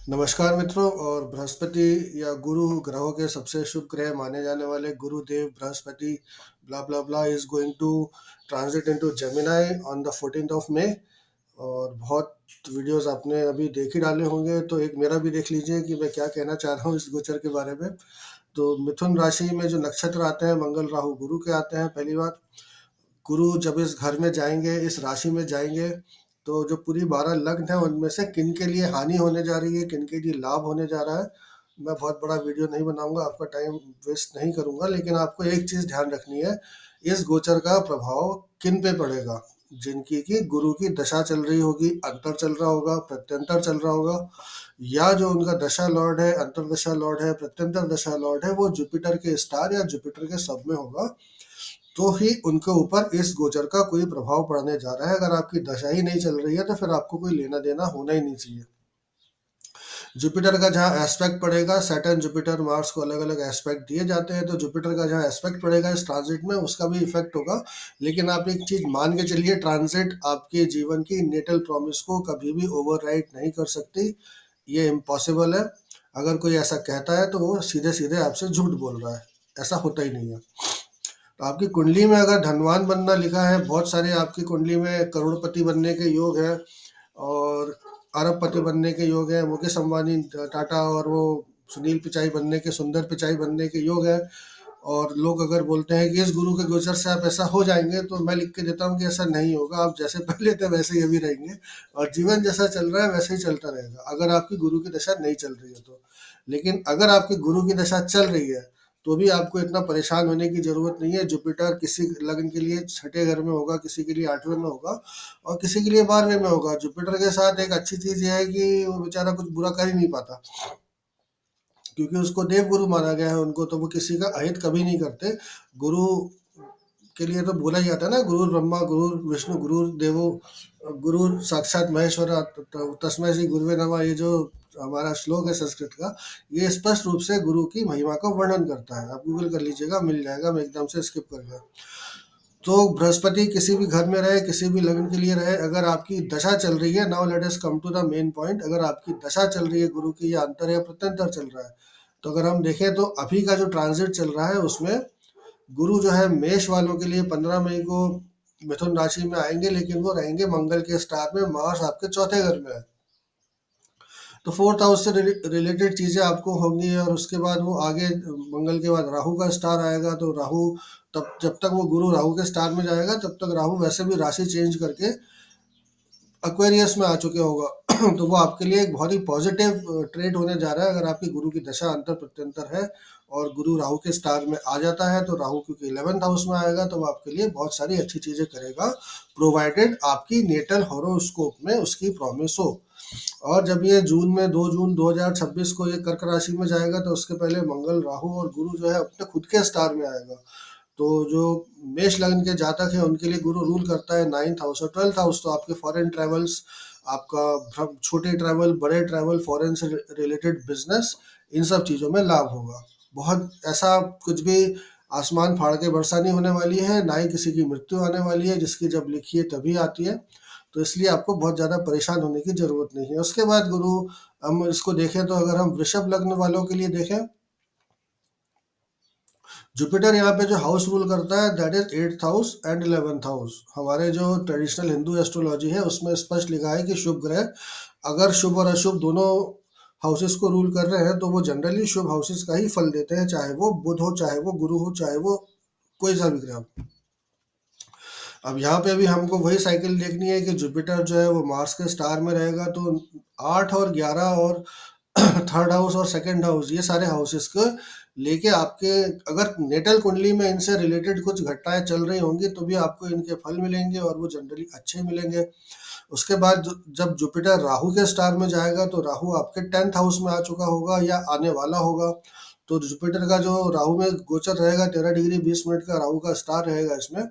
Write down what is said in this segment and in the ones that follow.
नमस्कार मित्रों। और बृहस्पति या गुरु ग्रहों के सबसे शुभ ग्रह माने जाने वाले गुरुदेव Brihaspati blah blah blah is going to transit into Gemini on the 14th of May. और बहुत वीडियोस आपने अभी देख ही डाले होंगे, तो एक मेरा भी देख लीजिए कि मैं क्या कहना चाह रहा हूँ इस गोचर के बारे में। तो मिथुन राशि में जो नक्षत्र आते हैं मंगल राहु गुरु के आते हैं। पहली बात, गुरु जब इस घर में जाएंगे, इस राशि में जाएंगे, तो जो पूरी 12 लग्न है उनमें से किन के लिए हानि होने जा रही है, किन के लिए लाभ होने जा रहा है, मैं बहुत बड़ा वीडियो नहीं बनाऊंगा, आपका टाइम वेस्ट नहीं करूंगा। लेकिन आपको एक चीज ध्यान रखनी है, इस गोचर का प्रभाव किन पे पड़ेगा। जिनकी की गुरु की दशा चल रही होगी, अंतर चल रहा होगा, प्रत्यंतर चल रहा होगा, या जो उनका दशा लॉर्ड है, अंतर दशा लॉर्ड है, प्रत्यंतर दशा लॉर्ड है, वो जुपिटर के स्टार या जुपिटर के सब में होगा, तो ही उनके ऊपर इस गोचर का कोई प्रभाव पड़ने जा रहा है। अगर आपकी दशा ही नहीं चल रही है तो फिर आपको कोई लेना देना होना ही नहीं चाहिए। जुपिटर का जहाँ एस्पेक्ट पड़ेगा, सैटर्न जुपिटर मार्स को अलग अलग एस्पेक्ट दिए जाते हैं, तो जुपिटर का जहाँ एस्पेक्ट पड़ेगा इस ट्रांजिट में उसका भी इफेक्ट होगा। लेकिन आप एक चीज मान के चलिए, ट्रांजिट आपके जीवन की नेटल प्रॉमिस को कभी भी ओवरराइड नहीं कर सकती, ये इम्पॉसिबल है। अगर कोई ऐसा कहता है तो वो सीधे सीधे आपसे झूठ बोल रहा है, ऐसा होता ही नहीं है। तो आपकी कुंडली में अगर धनवान बनना लिखा है, बहुत सारे आपकी कुंडली में करोड़पति बनने के योग है और अरबपति बनने के योग है, मुकेश अंबानी, टाटा और वो सुनील पिचाई बनने के, सुंदर पिचाई बनने के योग है, और लोग अगर बोलते हैं कि इस गुरु के गोचर से आप ऐसा हो जाएंगे, तो मैं लिख के देता हूँ कि ऐसा नहीं होगा। आप जैसे पहले थे वैसे ही अभी रहेंगे, और जीवन जैसा चल रहा है वैसे ही चलता रहेगा, अगर आपकी गुरु की दशा नहीं चल रही है तो। लेकिन अगर आपकी गुरु की दशा चल रही है तो भी आपको इतना परेशान होने की जरूरत नहीं है। जुपिटर किसी लग्न के लिए छठे घर में होगा, किसी के लिए आठवें में होगा, और किसी के लिए 12वें में होगा। जुपिटर के साथ एक अच्छी चीज ये है कि वो बेचारा कुछ बुरा कर ही नहीं पाता, क्योंकि उसको देव गुरु माना गया है उनको, तो वो किसी का अहित कभी नहीं करते। गुरु के लिए तो बोला ही जाता है ना, गुरु ब्रह्मा गुरु विष्णु गुरु देवो, गुरु साक्षात महेश्वर, तस्मै श्री गुरुवे नमः। ये जो हमारा श्लोक है संस्कृत का, ये स्पष्ट रूप से गुरु की महिमा का वर्णन करता है। आप गूगल कर लीजिएगा, मिल जाएगा, मैं एकदम से स्किप कर गया। तो बृहस्पति किसी भी घर में रहे, किसी भी लग्न के लिए रहे, अगर आपकी दशा चल रही है, now let us come to the main point, अगर आपकी दशा चल रही है गुरु की, या अंतर या प्रत्यंतर चल रहा है, तो अगर हम देखें तो अभी का जो ट्रांजिट चल रहा है उसमें गुरु जो है मेष वालों के लिए 15 मई को मिथुन राशि में आएंगे, लेकिन वो रहेंगे मंगल के स्टार में, मार्स आपके चौथे घर में है। तो फोर्थ हाउस से रिलेटेड चीजें आपको होंगी, और उसके बाद वो आगे मंगल के बाद राहु का स्टार आएगा, तो राहु, तब जब तक वो गुरु राहु के स्टार में जाएगा तब तक राहु वैसे भी राशि चेंज करके एक्वेरियस में आ चुके होगा। तो वो आपके लिए एक बहुत ही पॉजिटिव ट्रेड होने जा रहा है। अगर आपकी गुरु की दशा अंतर प्रत्यंतर है और गुरु राहु के स्टार में आ जाता है, तो राहु क्योंकि 11th हाउस में आएगा, तो वो आपके लिए बहुत सारी अच्छी चीजें करेगा, प्रोवाइडेड आपकी नेटल हॉरोस्कोप में उसकी प्रॉमिस हो। और जब ये जून में 2 जून 2026 को ये कर्क राशि में जाएगा, तो उसके पहले मंगल राहु और गुरु जो है अपने खुद के स्टार में आएगा। तो जो मेष लग्न के जातक है उनके लिए गुरु रूल करता है 9th हाउस और 12th हाउस, तो आपके फॉरेन ट्रेवल्स, आपका छोटे ट्रैवल, बड़े ट्रैवल, फॉरेन से रिलेटेड बिजनेस, इन सब चीज़ों में लाभ होगा। बहुत ऐसा कुछ भी आसमान फाड़ के वर्षा नहीं होने वाली है, ना ही किसी की मृत्यु आने वाली है, जिसकी जब लिखी है तभी आती है। तो इसलिए आपको बहुत ज़्यादा परेशान होने की ज़रूरत नहीं है। उसके बाद गुरु, हम इसको देखें तो अगर हम वृषभ लग्न वालों के लिए देखें, जुपिटर यहाँ पे जो हाउस रूल करता है that is 8th house and 11th house. हमारे जो ट्रेडिशनल हिंदू एस्ट्रोलॉजी है उसमें स्पष्ट लिखा है कि शुभ ग्रह अगर शुभ और अशुभ दोनों हाउसेस को रूल कर रहे हैं, तो वो जनरली शुभ हाउसेस का ही फल देते हैं, चाहे वो बुध हो, चाहे वो गुरु हो, चाहे वो कोई सा भी ग्रह हो। अब यहाँ पे भी हमको वही साइकिल देखनी है कि जुपिटर जो है वो मार्स के स्टार में रहेगा, तो 8 और 11 और थर्ड हाउस और सेकंड हाउस, ये सारे हाउसेस को लेके आपके अगर नेटल कुंडली में इनसे रिलेटेड कुछ घटनाएं चल रही होंगी, तो भी आपको इनके फल मिलेंगे, और वो जनरली अच्छे मिलेंगे। उसके बाद जब जुपिटर राहु के स्टार में जाएगा, तो राहु आपके 10th हाउस में आ चुका होगा या आने वाला होगा। तो जुपिटर का जो राहु में गोचर रहेगा, 13 डिग्री 20 मिनट का राहु का स्टार रहेगा इसमें,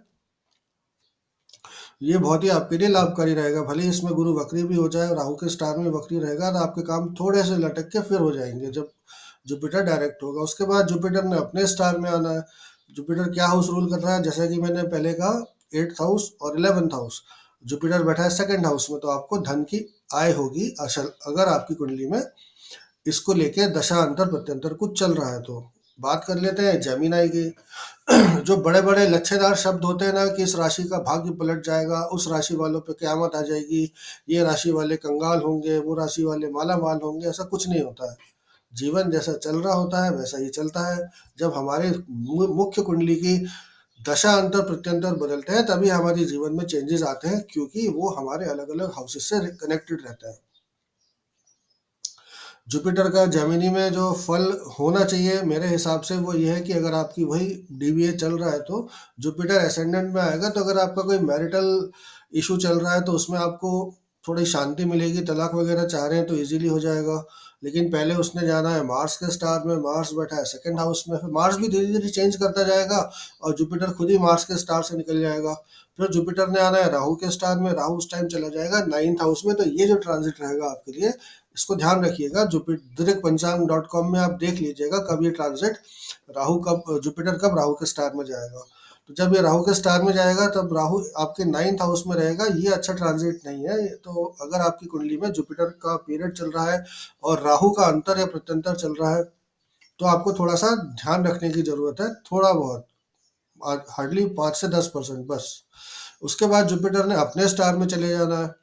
ये बहुत ही आपके लिए लाभकारी रहेगा। भले ही इसमें गुरु वक्री भी हो जाए, राहु के स्टार में वक्री रहेगा, तो आपके काम थोड़े से लटक के फिर हो जाएंगे जब जुपिटर डायरेक्ट होगा। उसके बाद जुपिटर ने अपने स्टार में आना है। जुपिटर क्या हाउस रूल कर रहा है, जैसा कि मैंने पहले कहा, 8th हाउस और 11th हाउस। जुपिटर बैठा है सेकंड हाउस में, तो आपको धन की आय होगी असल, अगर आपकी कुंडली में इसको लेके दशा अंतर प्रत्यंतर कुछ चल रहा है तो। बात कर लेते हैं जेमिनाई की। जो बड़े बड़े लच्छेदार शब्द होते हैं ना कि इस राशि का भाग्य पलट जाएगा, उस राशि वालों पे क्यामत आ जाएगी, ये राशि वाले कंगाल होंगे, वो राशि वाले माला माल होंगे, ऐसा कुछ नहीं होता है। जीवन जैसा चल रहा होता है वैसा ही चलता है। जब हमारे मुख्य कुंडली की दशा अंतर प्रत्यंतर बदलते हैं तभी हमारे जीवन में चेंजेस आते हैं, क्योंकि वो हमारे अलग अलग हाउसेस से कनेक्टेड रहते हैं। जुपिटर का जेमिनी में जो फल होना चाहिए मेरे हिसाब से वो ये है कि अगर आपकी वही डीबीए चल रहा है तो जुपिटर एसेंडेंट में आएगा, तो अगर आपका कोई मैरिटल इशू चल रहा है तो उसमें आपको थोड़ी शांति मिलेगी, तलाक वगैरह चाह रहे हैं तो इजीली हो जाएगा। लेकिन पहले उसने जाना है मार्स के स्टार में, मार्स बैठा है सेकंड हाउस में, फिर मार्स भी धीरे धीरे चेंज करता जाएगा और जुपिटर खुद ही मार्स के स्टार से निकल जाएगा। फिर जुपिटर ने आना है राहु के स्टार में, राहु उस टाइम चला जाएगा नाइन्थ हाउस में। तो ये जो ट्रांजिट रहेगा आपके लिए, इसको ध्यान रखिएगा। जुपिटर पंचांग डॉट कॉम में आप देख लीजिएगा कब ये ट्रांजिट, राहु कब, जुपिटर कब राहु के स्टार में जाएगा। तो जब ये राहु के स्टार में जाएगा तब राहु आपके नाइन्थ हाउस में रहेगा, ये अच्छा ट्रांजिट नहीं है। तो अगर आपकी कुंडली में जुपिटर का पीरियड चल रहा है और राहु का अंतर या प्रत्यंतर चल रहा है तो आपको थोड़ा सा ध्यान रखने की जरूरत है, थोड़ा बहुत, हार्डली 5 से 10% बस। उसके बाद जुपिटर ने अपने स्टार में चले जाना है।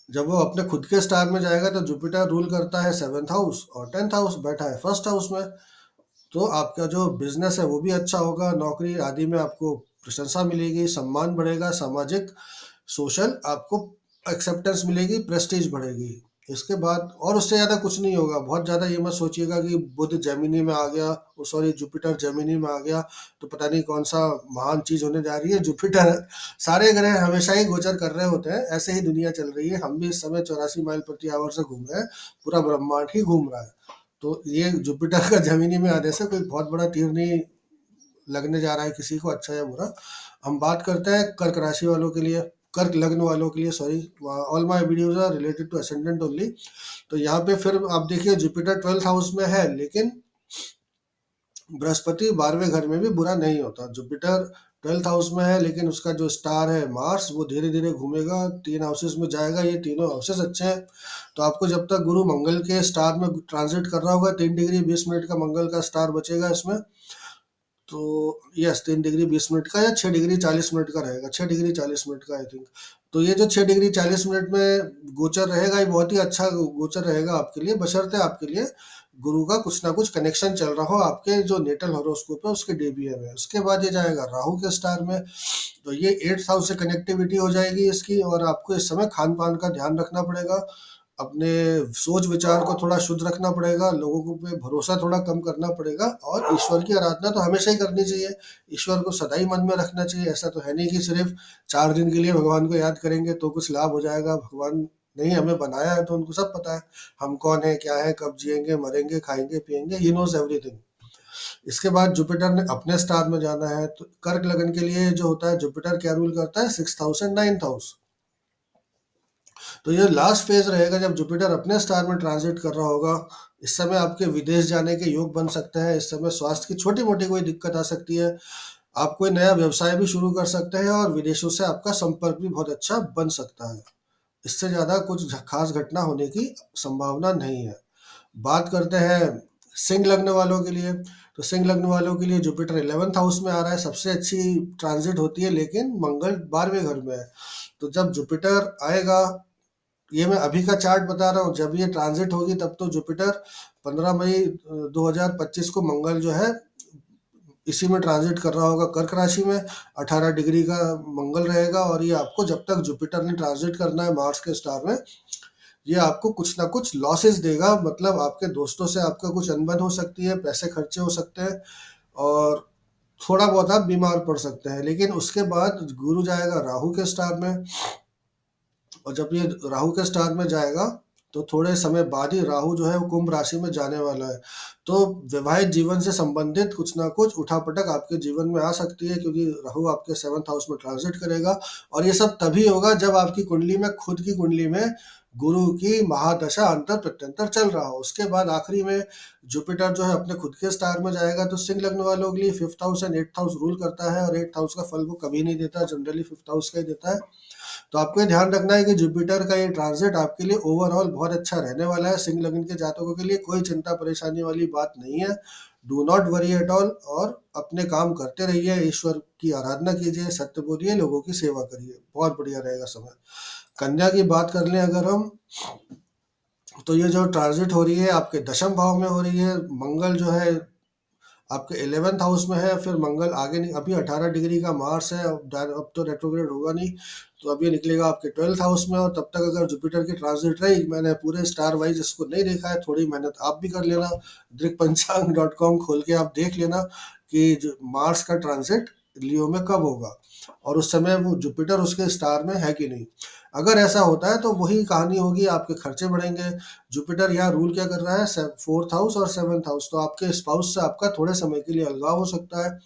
जब वो अपने खुद के स्टार में जाएगा तो जुपिटर रूल करता है सेवेंथ हाउस और टेंथ हाउस, बैठा है फर्स्ट हाउस में। तो आपका जो बिजनेस है वो भी अच्छा होगा, नौकरी आदि में आपको प्रशंसा मिलेगी, सम्मान बढ़ेगा, सामाजिक सोशल आपको एक्सेप्टेंस मिलेगी, प्रेस्टीज बढ़ेगी। इसके बाद और उससे ज़्यादा कुछ नहीं होगा। बहुत ज़्यादा ये मत सोचिएगा कि बुध जेमिनी में आ गया, सॉरी जुपिटर जेमिनी में आ गया तो पता नहीं कौन सा महान चीज़ होने जा रही है। जुपिटर सारे ग्रह हमेशा ही गोचर कर रहे होते हैं, ऐसे ही दुनिया चल रही है। हम भी इस समय 84 माइल प्रति आवर से घूम रहे हैं, पूरा ब्रह्मांड ही घूम रहा है। तो ये जुपिटर का जमीनी में आने से कोई बहुत बड़ा तीर नहीं लगने जा रहा है किसी को, अच्छा या बुरा। हम बात करते हैं कर्क राशि वालों के लिए, कर्क लग्न वालों के लिए, sorry, all my videos are related to ascendant only. तो यहाँ पे फिर आप देखिए जुपिटर 12th हाउस में है, लेकिन बृहस्पति 12वें घर में भी बुरा नहीं होता। जुपिटर 12th हाउस में है लेकिन उसका जो स्टार है मार्स वो धीरे धीरे घूमेगा, 3 हाउसेस में जाएगा, ये तीनों हाउसेस अच्छे हैं। तो आपको जब तक गुरु मंगल के स्टार में ट्रांजिट कर रहा होगा, 3 डिग्री 20 मिनट का मंगल का स्टार बचेगा इसमें। तो यस, 3 डिग्री 20 मिनट का या 6 डिग्री 40 मिनट का रहेगा, 6 डिग्री 40 मिनट का आई थिंक। तो ये जो 6 डिग्री 40 मिनट में गोचर रहेगा, ये बहुत ही अच्छा गोचर रहेगा आपके लिए, बशर्ते आपके लिए गुरु का कुछ ना कुछ कनेक्शन चल रहा हो आपके जो नेटल हॉरोस्कोप है उसके डीबीए में। उसके बाद ये जाएगा राहु के स्टार में, तो ये 8th हाउस से कनेक्टिविटी हो जाएगी इसकी। और आपको इस समय खान पान का ध्यान रखना पड़ेगा, अपने सोच विचार को थोड़ा शुद्ध रखना पड़ेगा, लोगों को पे भरोसा थोड़ा कम करना पड़ेगा, और ईश्वर की आराधना तो हमेशा ही करनी चाहिए। ईश्वर को सदा ही मन में रखना चाहिए। ऐसा तो है नहीं कि सिर्फ 4 दिन के लिए भगवान को याद करेंगे तो कुछ लाभ हो जाएगा। भगवान नहीं हमें बनाया है तो उनको सब पता है हम कौन है, क्या है, कब जिएंगे, मरेंगे, खाएंगे, पिएंगे, ही नोज एवरीथिंग। इसके बाद जुपिटर ने अपने स्टार में जाना है। तो कर्क लगन के लिए जो होता है, जुपिटर क्या रूल करता है, 6th house and 9th house. तो ये लास्ट फेज रहेगा जब जुपिटर अपने स्टार में ट्रांजिट कर रहा होगा। इस समय आपके विदेश जाने के योग बन सकते हैं, इस समय स्वास्थ्य की छोटी मोटी कोई दिक्कत आ सकती है, आप कोई नया व्यवसाय भी शुरू कर सकते हैं और विदेशों से आपका संपर्क भी बहुत अच्छा बन सकता है। इससे ज़्यादा कुछ खास घटना होने की संभावना नहीं है। बात करते हैं सिंह लग्न वालों के लिए। तो सिंह लग्न वालों के लिए जुपिटर 11th हाउस में आ रहा है, सबसे अच्छी ट्रांजिट होती है, लेकिन मंगल 12वें घर में है। तो जब जुपिटर आएगा, ये मैं अभी का चार्ट बता रहा हूँ, जब ये ट्रांजिट होगी तब तो जुपिटर 15 मई 2025 को मंगल जो है इसी में ट्रांजिट कर रहा होगा कर्क राशि में। 18 डिग्री का मंगल रहेगा और ये आपको जब तक जुपिटर ने ट्रांजिट करना है मार्स के स्टार में, ये आपको कुछ ना कुछ लॉसेस देगा। मतलब आपके दोस्तों से आपका कुछ अनबन हो सकती है, पैसे खर्चे हो सकते हैं और थोड़ा बहुत आप बीमार पड़ सकते हैं। लेकिन उसके बाद गुरु जाएगा राहु के स्टार में, और जब ये राहु के स्टार में जाएगा तो थोड़े समय बाद ही राहु जो है वो कुंभ राशि में जाने वाला है। तो वैवाहिक जीवन से संबंधित कुछ ना कुछ उठापटक आपके जीवन में आ सकती है, क्योंकि राहु आपके 7th हाउस में ट्रांजिट करेगा। और ये सब तभी होगा जब आपकी कुंडली में, खुद की कुंडली में गुरु की महादशा अंतर प्रत्यंतर चल रहा हो। उसके बाद आखिरी में जुपिटर जो है अपने खुद के स्टार में जाएगा, तो सिंह लग्न वालों के लिए fifth house and eighth house rule करता है, और एट्थ हाउस का फल वो कभी नहीं देता, जनरली फिफ्थ हाउस का ही देता है। तो आपको ये ध्यान रखना है कि जुपिटर का ये ट्रांजिट आपके लिए ओवरऑल बहुत अच्छा रहने वाला है। सिंह लग्न के जातकों के लिए कोई चिंता परेशानी वाली बात नहीं है। Do not worry at all, और अपने काम करते रहिए, ईश्वर की आराधना कीजिए, सत्य बोलिए, लोगों की सेवा करिए, बहुत बढ़िया रहेगा समय। कन्या की बात कर लें अगर हम, तो ये जो ट्रांजिट हो रही है आपके दशम भाव में हो रही है। मंगल जो है आपके 11th हाउस में है, फिर मंगल आगे नहीं, अभी 18 डिग्री का मार्स है, अब तो रेट्रोग्रेड होगा नहीं, तो अभी निकलेगा आपके 12th हाउस में। और तब तक अगर जुपिटर की ट्रांजिट रही, मैंने पूरे स्टार वाइज इसको नहीं देखा है, थोड़ी मेहनत आप भी कर लेना, दृक्पंचांग.com खोल के आप देख लेना कि मार्स का ट्रांजिट लियो में कब होगा, और उस समय वो जुपिटर उसके स्टार में है कि नहीं। अगर ऐसा होता है तो वही कहानी होगी, आपके खर्चे बढ़ेंगे। जुपिटर यहाँ रूल क्या कर रहा है, फोर्थ हाउस और सेवंथ हाउस, तो आपके स्पाउस से आपका थोड़े समय के लिए अलगाव हो सकता है।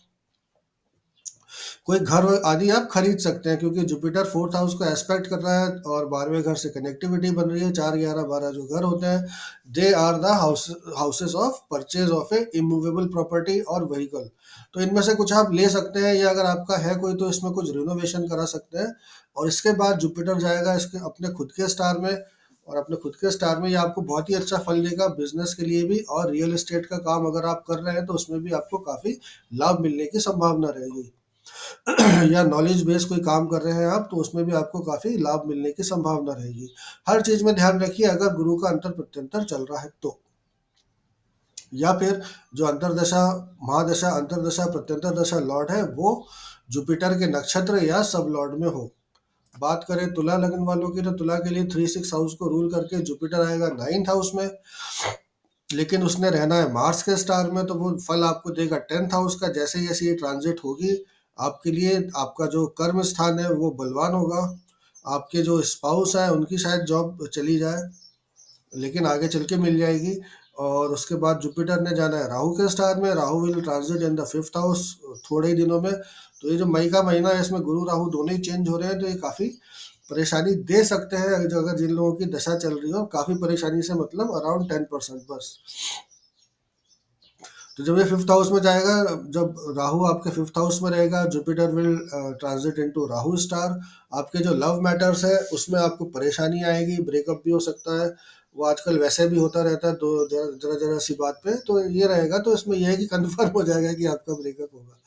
कोई घर आदि आप खरीद सकते हैं, क्योंकि जुपिटर फोर्थ हाउस को एस्पेक्ट कर रहा है, और 12वें घर से कनेक्टिविटी बन रही है। 4, 11, 12 जो घर होते हैं, they are the houses of purchase of a immovable property और व्हीकल। तो इनमें से कुछ आप ले सकते हैं, या अगर आपका है कोई तो इसमें कुछ रिनोवेशन करा सकते हैं। और इसके बाद जुपिटर जाएगा इसके अपने खुद के स्टार में, और अपने खुद के स्टार में ये आपको बहुत ही अच्छा फल देगा बिजनेस के लिए भी, और रियल एस्टेट का काम अगर आप कर रहे हैं तो उसमें भी आपको काफी लाभ मिलने की संभावना रहेगी। या नॉलेज बेस कोई काम कर रहे हैं आप, तो उसमें भी आपको काफी लाभ मिलने की संभावना रहेगी। हर चीज में ध्यान रखिए, अगर गुरु का अंतर प्रत्यंतर चल रहा है तो, या फिर जो अंतरदशा, महादशा, अंतरदशा, प्रत्यंतर दशा लॉर्ड है वो जुपिटर के नक्षत्र या सब लॉर्ड में हो। बात करें तुला लग्न वालों की, तो तुला के लिए 3, 6 हाउस को रूल करके जुपिटर आएगा 9th हाउस में, लेकिन उसने रहना है मार्स के स्टार में, तो वो फल आपको देगा 10th हाउस का। जैसे जैसे ये ट्रांजिट होगी आपके लिए, आपका जो कर्म स्थान है वो बलवान होगा। आपके जो स्पाउस है उनकी शायद जॉब चली जाए, लेकिन आगे चल के मिल जाएगी। और उसके बाद जुपिटर ने जाना है राहु के स्टार में, Rahu will transit in the fifth house थोड़े ही दिनों में। तो ये जो मई का महीना है इसमें गुरु राहु दोनों ही चेंज हो रहे हैं, तो ये काफी परेशानी दे सकते हैं, जो अगर जिन लोगों की दशा चल रही हो। काफी परेशानी से मतलब अराउंड 10% बस। तो जब ये फिफ्थ हाउस में जाएगा, जब राहु आपके फिफ्थ हाउस में रहेगा, Jupiter will transit into Rahu star. आपके जो लव मैटर्स है उसमें आपको परेशानी आएगी, ब्रेकअप भी हो सकता है, वो आजकल वैसे भी होता रहता है, दो जरा जरा जरा सी बात पे तो ये रहेगा। तो इसमें यह है कि कंफर्म हो जाएगा कि आपका ब्रेकअप होगा।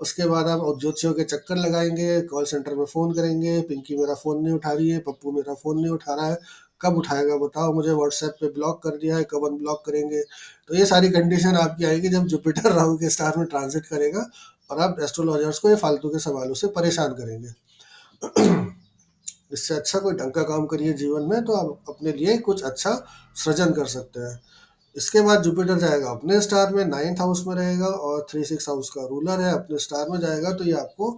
उसके बाद आप ज्योतिषियों के चक्कर लगाएंगे, कॉल सेंटर में फ़ोन करेंगे, पिंकी मेरा फ़ोन नहीं उठा रही है, पप्पू मेरा फ़ोन नहीं उठा रहा है, कब उठाएगा बताओ मुझे, व्हाट्सएप पे ब्लॉक कर दिया है, कब अनब्लॉक करेंगे। तो ये सारी कंडीशन आपकी आएगी जब जुपिटर राहु के स्टार में ट्रांजिट करेगा, और आप एस्ट्रोलॉजर्स को ये फालतू के सवालों से परेशान करेंगे। इससे अच्छा कोई ढंग का काम करिए जीवन में, तो आप अपने लिए कुछ अच्छा सृजन कर सकते हैं। इसके बाद जुपिटर जाएगा अपने स्टार में, 9th हाउस में रहेगा, और 3, 6 हाउस का रूलर है, अपने स्टार में जाएगा, तो ये आपको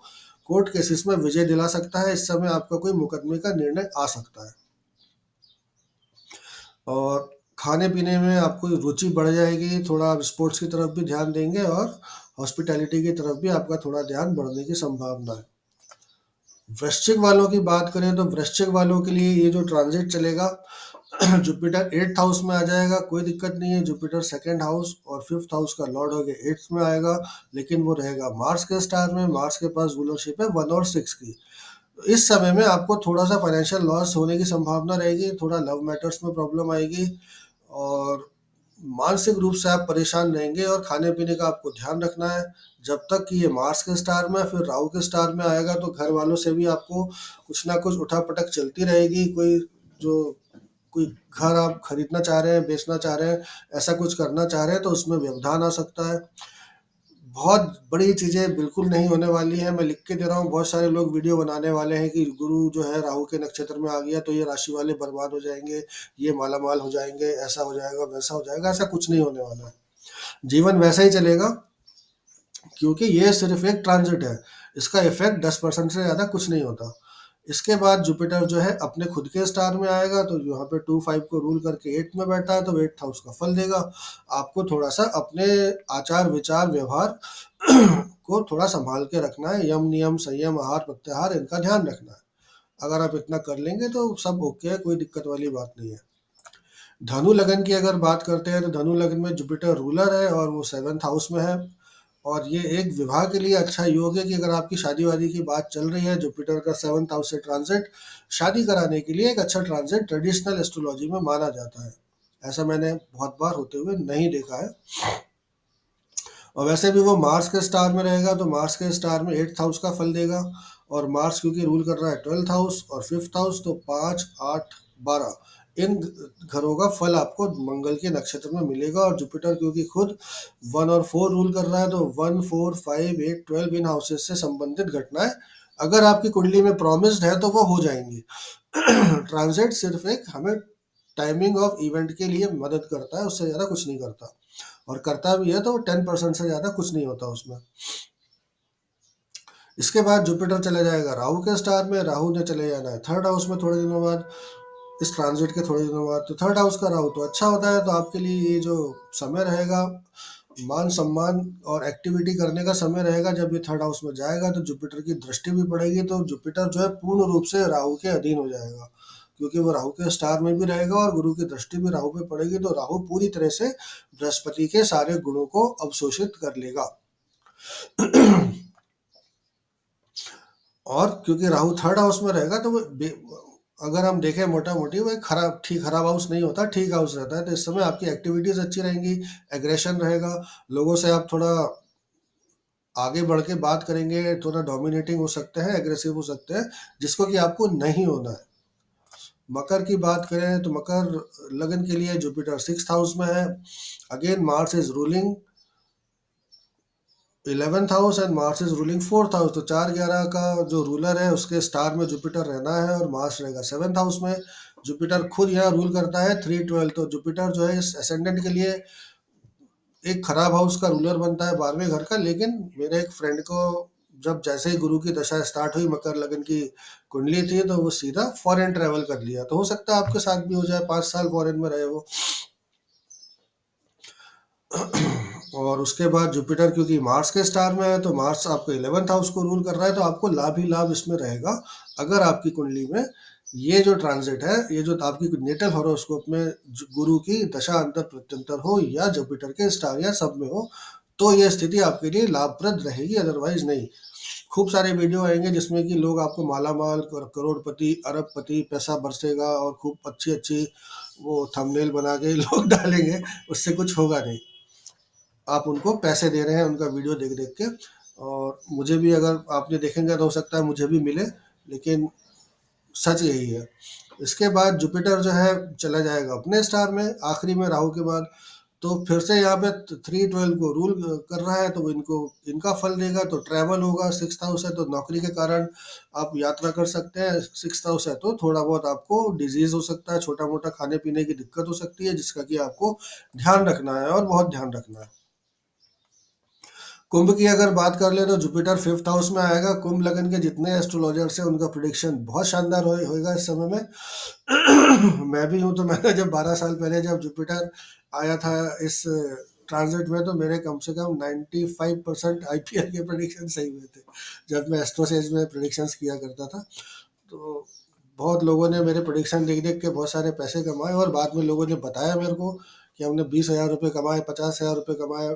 कोर्ट केसेस में विजय दिला सकता है। इस समय आपका कोई मुकदमे का निर्णय आ सकता है, और खाने पीने में आपको रुचि बढ़ जाएगी, थोड़ा आप स्पोर्ट्स की तरफ भी ध्यान देंगे, और हॉस्पिटैलिटी की तरफ भी आपका थोड़ा ध्यान बढ़ने की संभावना है। वृश्चिक वालों की बात करें तो वृश्चिक वालों के लिए ये जो ट्रांजिट चलेगा, जुपिटर 8th हाउस में आ जाएगा, कोई दिक्कत नहीं है। जुपिटर सेकंड हाउस और फिफ्थ हाउस का लॉर्ड हो गया 8th में आएगा, लेकिन वो रहेगा मार्स के स्टार में। मार्स के पास रूलरशिप है 1 और 6 की। तो इस समय में आपको थोड़ा सा फाइनेंशियल लॉस होने की संभावना रहेगी, थोड़ा लव मैटर्स में प्रॉब्लम आएगी, और मानसिक रूप से आप परेशान रहेंगे। और खाने पीने का आपको ध्यान रखना है, जब तक कि ये मार्स के स्टार में, फिर राहु के स्टार में आएगा, तो घर वालों से भी आपको कुछ ना कुछ उठापटक चलती रहेगी। कोई घर आप खरीदना चाह रहे हैं, बेचना चाह रहे हैं, ऐसा कुछ करना चाह रहे हैं, तो उसमें व्यवधान आ सकता है। बहुत बड़ी चीजें बिल्कुल नहीं होने वाली है, मैं लिख के दे रहा हूँ। बहुत सारे लोग वीडियो बनाने वाले हैं कि गुरु जो है राहु के नक्षत्र में आ गया तो ये राशि वाले बर्बाद हो जाएंगे, ये माला माल हो जाएंगे, ऐसा हो जाएगा, वैसा हो जाएगा। ऐसा कुछ नहीं होने वाला है, जीवन वैसा ही चलेगा, क्योंकि ये सिर्फ एक ट्रांजिट है। इसका इफेक्ट 10% से ज़्यादा कुछ नहीं होता। इसके बाद जुपिटर जो है अपने खुद के स्टार में आएगा, तो यहाँ पे 2, 5 को रूल करके 8 में बैठा है, तो 8th हाउस का फल देगा। आपको थोड़ा सा अपने आचार विचार व्यवहार को थोड़ा संभाल के रखना है, यम नियम संयम आहार प्रत्याहार इनका ध्यान रखना है। अगर आप इतना कर लेंगे तो सब ओके है, कोई दिक्कत वाली बात नहीं है। धनु लगन की अगर बात करते हैं तो धनु लगन में जुपिटर रूलर है और वो 7th हाउस में है। और ये एक विवाह के लिए अच्छा योग है कि अगर आपकी शादी वादी की बात चल रही है, जुपिटर का 7th हाउस से ट्रांजिट शादी कराने के लिए एक अच्छा ट्रांजिट ट्रेडिशनल एस्ट्रोलॉजी में माना जाता है। ऐसा मैंने बहुत बार होते हुए नहीं देखा है। और वैसे भी वो मार्स के स्टार में रहेगा तो मार्स के स्टार में 8th हाउस का फल देगा। और मार्स क्योंकि रूल कर रहा है 12th हाउस और 5th हाउस, तो 5, 8, 12 इन घरों का फल आपको मंगल के नक्षत्र में मिलेगा। और जुपिटर क्योंकि खुद 1 और 4 रूल कर रहा है, तो 1, 4, 5, 8, 12 इन हाउसेस से संबंधित घटनाएं अगर आपकी कुंडली में प्रॉमिस्ड है तो वो हो जाएंगी। ट्रांजिट सिर्फ एक हमें टाइमिंग ऑफ इवेंट के लिए मदद करता है, उससे ज़्यादा कुछ नहीं करता। और करता भी है तो 10% से ज़्यादा कुछ नहीं होता उसमें। इसके बाद जुपिटर चले जाएगा राहु के स्टार में। राहु ने चले जाना है 3rd हाउस में थोड़े दिनों बाद, इस ट्रांजिट के थोड़े दिनों बाद। तो 3rd हाउस का राहु तो अच्छा होता है, तो आपके लिए ये जो समय रहेगा मान सम्मान और एक्टिविटी करने का समय रहेगा। जब ये 3rd हाउस में जाएगा तो जुपिटर की दृष्टि भी पड़ेगी, तो जुपिटर जो है पूर्ण रूप से राहु के अधीन हो जाएगा, क्योंकि वो राहु के स्टार में भी रहेगा और गुरु की दृष्टि भी राहु पे पड़ेगी। तो राहु पूरी तरह से बृहस्पति के सारे गुणों को अवशोषित कर लेगा। और क्योंकि राहु 3rd हाउस में रहेगा तो वो अगर हम देखें मोटा मोटी, वो एक खराब हाउस नहीं होता, ठीक हाउस रहता है। तो इस समय आपकी एक्टिविटीज अच्छी रहेंगी, एग्रेशन रहेगा, लोगों से आप थोड़ा आगे बढ़ के बात करेंगे, थोड़ा डोमिनेटिंग हो सकते हैं, एग्रेसिव हो सकते हैं, जिसको कि आपको नहीं होना है। मकर की बात करें तो मकर लगन के लिए जुपिटर 6th हाउस में है। Again Mars is ruling 11th house and Mars is ruling 4th house. तो 4, 11 का जो रूलर है उसके स्टार में जुपिटर रहना है और मार्स रहेगा 7th हाउस में। जुपिटर खुद यहाँ रूल करता है 3, 12। तो जुपिटर जो है इस असेंडेंट के लिए एक खराब हाउस का रूलर बनता है 12वें घर का। लेकिन मेरे एक फ्रेंड को जब जैसे ही गुरु की दशा स्टार्ट हुई, मकर लगन की कुंडली थी, तो वो सीधा फॉरेन ट्रेवल कर लिया। तो हो सकता है आपके साथ भी हो जाए, 5 साल फॉरेन में रहे वो। और उसके बाद जुपिटर क्योंकि मार्स के स्टार में है, तो मार्स आपको 11th हाउस को रूल कर रहा है, तो आपको लाभ ही लाभ इसमें रहेगा। अगर आपकी कुंडली में ये जो ट्रांजिट है, ये जो आपकी नेटल हॉरोस्कोप में गुरु की दशा अंतर प्रत्यंतर हो या जुपिटर के स्टार या सब में हो, तो ये स्थिति आपके लिए लाभप्रद रहेगी, अदरवाइज नहीं। खूब सारे वीडियो आएंगे जिसमें कि लोग आपको माला माल, करोड़पति, अरबपति, पैसा बरसेगा और खूब अच्छी अच्छी वो थंबनेल बना के लोग डालेंगे। उससे कुछ होगा नहीं। आप उनको पैसे दे रहे हैं उनका वीडियो देख देख के। और मुझे भी अगर आपने देखेंगे तो हो सकता है मुझे भी मिले, लेकिन सच यही है। इसके बाद जुपिटर जो है चला जाएगा अपने स्टार में आखिरी में राहु के बाद। तो फिर से यहाँ पे 3, 12 को रूल कर रहा है, तो वो इनको इनका फल देगा। तो ट्रैवल होगा, 6th हाउस है तो नौकरी के कारण आप यात्रा कर सकते हैं। 6th हाउस है तो थोड़ा बहुत आपको डिजीज हो सकता है, छोटा मोटा खाने पीने की दिक्कत हो सकती है, जिसका कि आपको ध्यान रखना है और बहुत ध्यान रखना है। कुंभ की अगर बात कर ले तो जुपिटर 5th हाउस में आएगा। कुंभ लगन के जितने एस्ट्रोलॉजर्स हैं उनका प्रिडिक्शन बहुत शानदार होएगा इस समय में। मैं भी हूँ, तो मैंने जब 12 साल पहले जब जुपिटर आया था इस ट्रांजिट में, तो मेरे कम से कम 95% आईपीएल के प्रिडिक्शन सही हुए थे, जब मैं एस्ट्रोसेज में प्रिडिक्शंस किया करता था। तो बहुत लोगों ने मेरे प्रिडिक्शन देख देख के बहुत सारे पैसे कमाए, और बाद में लोगों ने बताया मेरे को कि हमने 20,000 रुपये कमाए, 50,000 रुपये कमाए,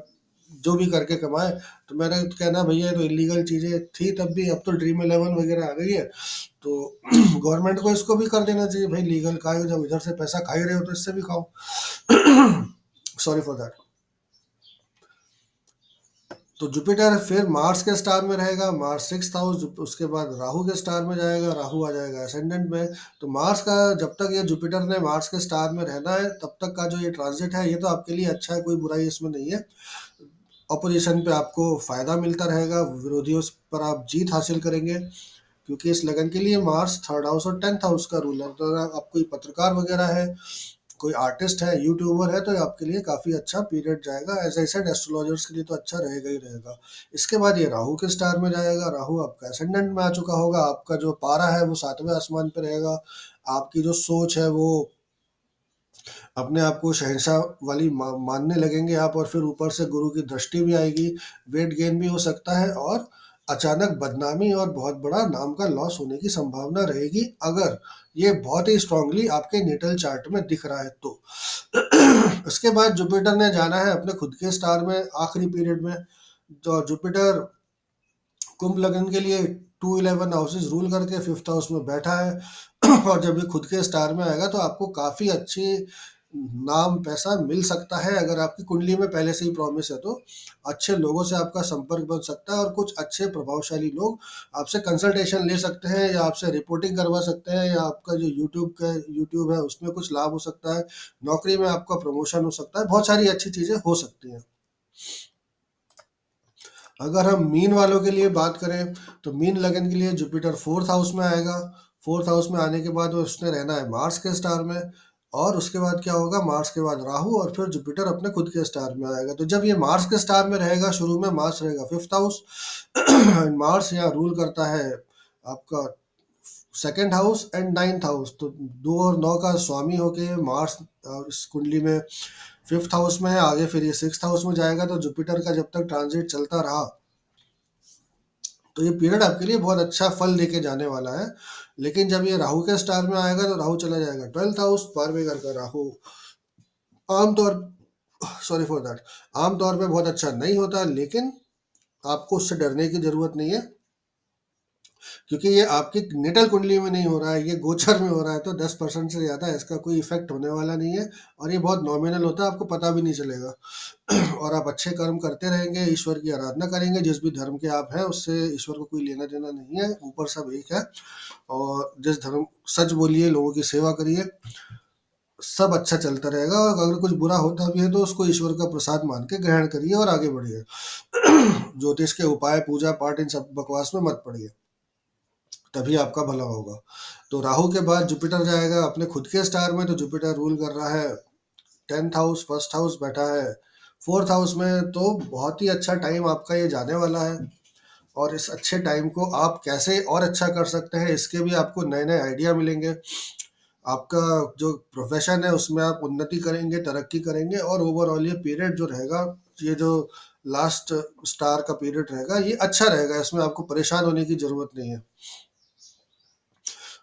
जो भी करके कमाए। तो मेरा कहना भैया ये तो इलीगल चीज़ें थी तब भी, अब तो ड्रीम 11 वगैरह आ गई है, तो गवर्नमेंट को इसको भी कर देना चाहिए भाई, लीगल का है, जब इधर से पैसा खा ही रहे हो तो इससे भी खाओ। Sorry for that. तो जुपिटर फिर मार्स के स्टार में रहेगा, मार्स 6th हाउस। उसके बाद राहु के स्टार में जाएगा, राहु आ जाएगा असेंडेंट में। तो मार्स का जब तक ये जुपिटर ने मार्स के स्टार में रहना है तब तक का जो ये ट्रांजिट है, ये तो आपके लिए अच्छा है, कोई बुराई इसमें नहीं है। अपोजिशन पे आपको फायदा मिलता रहेगा, विरोधियों पर आप जीत हासिल करेंगे, क्योंकि इस लगन के लिए मार्स 3rd हाउस और 10th हाउस का रूलर। तो अगर आप कोई पत्रकार वगैरह है, कोई आर्टिस्ट है, यूट्यूबर है, तो ये आपके लिए काफ़ी अच्छा पीरियड जाएगा। एज आई सेड एस्ट्रोलॉजर्स के लिए तो अच्छा रहेगा ही रहेगा। इसके बाद ये राहु के स्टार में जाएगा, राहु आपका असेंडेंट में आ चुका होगा, आपका जो पारा है वो 7वें आसमान पे रहेगा। आपकी जो सोच है वो अपने आप को शहंशाह वाली मानने लगेंगे आप, और फिर ऊपर से गुरु की दृष्टि भी आएगी, वेट गेन भी हो सकता है, और अचानक बदनामी और बहुत बड़ा नाम का लॉस होने की संभावना रहेगी, अगर ये बहुत ही स्ट्रांगली आपके नेटल चार्ट में दिख रहा है तो। इसके बाद जुपिटर ने जाना है अपने खुद के स्टार में आखिरी पीरियड में। तो जुपिटर कुंभ लग्न के लिए 211 हाउसेस रूल करके फिफ्थ हाउस में बैठा है। और जब ये खुद के स्टार में आएगा तो आपको काफी अच्छी नाम पैसा मिल सकता है, अगर आपकी कुंडली में पहले से ही प्रॉमिस है तो। अच्छे लोगों से आपका संपर्क बन सकता है और कुछ अच्छे प्रभावशाली लोग आपसे कंसल्टेशन ले सकते हैं या आपसे रिपोर्टिंग करवा सकते हैं, या आपका जो यूट्यूब है उसमें कुछ लाभ हो सकता है, नौकरी में आपका प्रमोशन हो सकता है, बहुत सारी अच्छी चीजें हो सकती हैं। अगर हम मीन वालों के लिए बात करें तो मीन लगन के लिए जुपिटर फोर्थ हाउस में आएगा। फोर्थ हाउस में आने के बाद वो उसने रहना है मार्स के स्टार में। और उसके बाद क्या होगा, मार्स के बाद राहु और फिर जुपिटर अपने खुद के स्टार में आएगा। तो जब ये मार्स के स्टार में रहेगा, शुरू में मार्स रहेगा फिफ्थ हाउस। मार्स यहाँ रूल करता है आपका second house and ninth house. तो 2 और 9 का स्वामी होके मार्स इस कुंडली में फिफ्थ हाउस में है। आगे फिर ये सिक्स्थ हाउस में जाएगा। तो जुपिटर का जब तक ट्रांजिट चलता रहा तो ये पीरियड आपके लिए बहुत अच्छा फल देके जाने वाला है। लेकिन जब ये राहु के स्टार में आएगा तो राहु चला जाएगा ट्वेल्थ हाउस, 12वें घर का राहु आमतौर सॉरी फॉर दैट आमतौर पे बहुत अच्छा नहीं होता, लेकिन आपको उससे डरने की जरूरत नहीं है, क्योंकि ये आपकी नेटल कुंडली में नहीं हो रहा है, ये गोचर में हो रहा है। तो 10% से ज़्यादा इसका कोई इफेक्ट होने वाला नहीं है, और ये बहुत नॉमिनल होता है, आपको पता भी नहीं चलेगा। और आप अच्छे कर्म करते रहेंगे, ईश्वर की आराधना करेंगे, जिस भी धर्म के आप हैं उससे ईश्वर को कोई लेना देना नहीं है, ऊपर सब एक है। और जिस धर्म सच बोलिए, लोगों की सेवा करिए, सब अच्छा चलता रहेगा। और अगर कुछ बुरा होता भी है तो उसको ईश्वर का प्रसाद मान के ग्रहण करिए और आगे बढ़िए। ज्योतिष के उपाय, पूजा पाठ, इन सब बकवास में मत पड़िए, तभी आपका भला होगा। तो राहु के बाद जुपिटर जाएगा अपने खुद के स्टार में। तो जुपिटर रूल कर रहा है टेंथ हाउस, फर्स्ट हाउस बैठा है फोर्थ हाउस में। तो बहुत ही अच्छा टाइम आपका ये जाने वाला है। और इस अच्छे टाइम को आप कैसे और अच्छा कर सकते हैं, इसके भी आपको नए नए आइडिया मिलेंगे। आपका जो प्रोफेशन है उसमें आप उन्नति करेंगे, तरक्की करेंगे। और ओवरऑल ये पीरियड जो रहेगा, ये जो लास्ट स्टार का पीरियड रहेगा, ये अच्छा रहेगा। इसमें आपको परेशान होने की जरूरत नहीं है।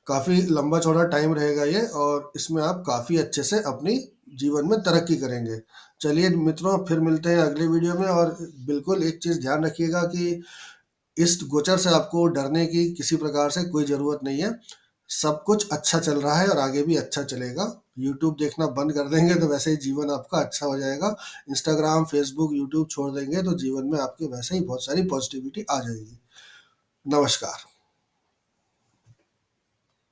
काफ़ी लंबा चौड़ा टाइम रहेगा ये, और इसमें आप काफ़ी अच्छे से अपनी जीवन में तरक्की करेंगे। चलिए मित्रों, फिर मिलते हैं अगले वीडियो में। और बिल्कुल एक चीज़ ध्यान रखिएगा कि इस गोचर से आपको डरने की किसी प्रकार से कोई ज़रूरत नहीं है। सब कुछ अच्छा चल रहा है और आगे भी अच्छा चलेगा। यूट्यूब देखना बंद कर देंगे तो वैसे ही जीवन आपका अच्छा हो जाएगा। इंस्टाग्राम, फेसबुक, यूट्यूब छोड़ देंगे तो जीवन में आपके वैसे ही बहुत सारी पॉजिटिविटी आ जाएगी। नमस्कार।